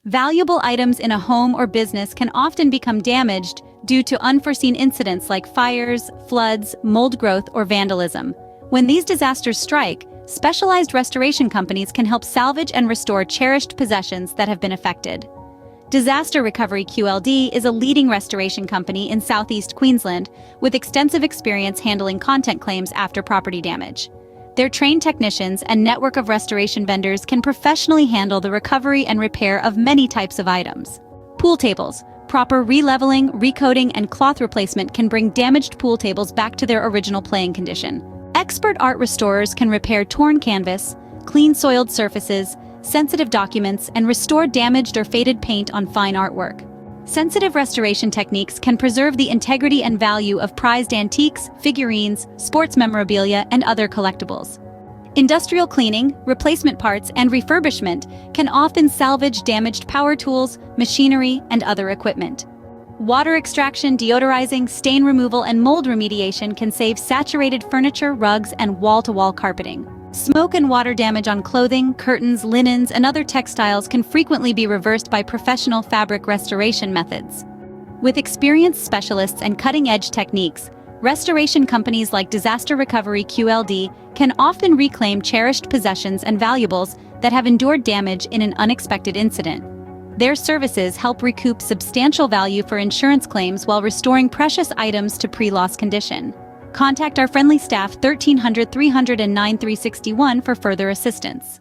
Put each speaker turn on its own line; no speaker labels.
Valuable items in a home or business can often become damaged due to unforeseen incidents like fires, floods, mold growth, or vandalism. When these disasters strike, specialized restoration companies can help salvage and restore cherished possessions that have been affected. Disaster Recovery QLD is a leading restoration company in Southeast Queensland with extensive experience handling content claims after property damage. Their trained technicians and network of restoration vendors can professionally handle the recovery and repair of many types of items. Pool tables. Proper re-leveling, recoating, and cloth replacement can bring damaged pool tables back to their original playing condition. Expert art restorers can repair torn canvas, clean soiled surfaces, sensitive documents, and restore damaged or faded paint on fine artwork. Sensitive restoration techniques can preserve the integrity and value of prized antiques, figurines, sports memorabilia, and other collectibles. Industrial cleaning, replacement parts, and refurbishment can often salvage damaged power tools, machinery, and other equipment. Water extraction, deodorizing, stain removal, and mold remediation can save saturated furniture, rugs, and wall-to-wall carpeting. Smoke and water damage on clothing, curtains, linens, and other textiles can frequently be reversed by professional fabric restoration methods. With experienced specialists and cutting-edge techniques, restoration companies like Disaster Recovery QLD can often reclaim cherished possessions and valuables that have endured damage in an unexpected incident. Their services help recoup substantial value for insurance claims while restoring precious items to pre-loss condition. Contact our friendly staff 1300 309 361 for further assistance.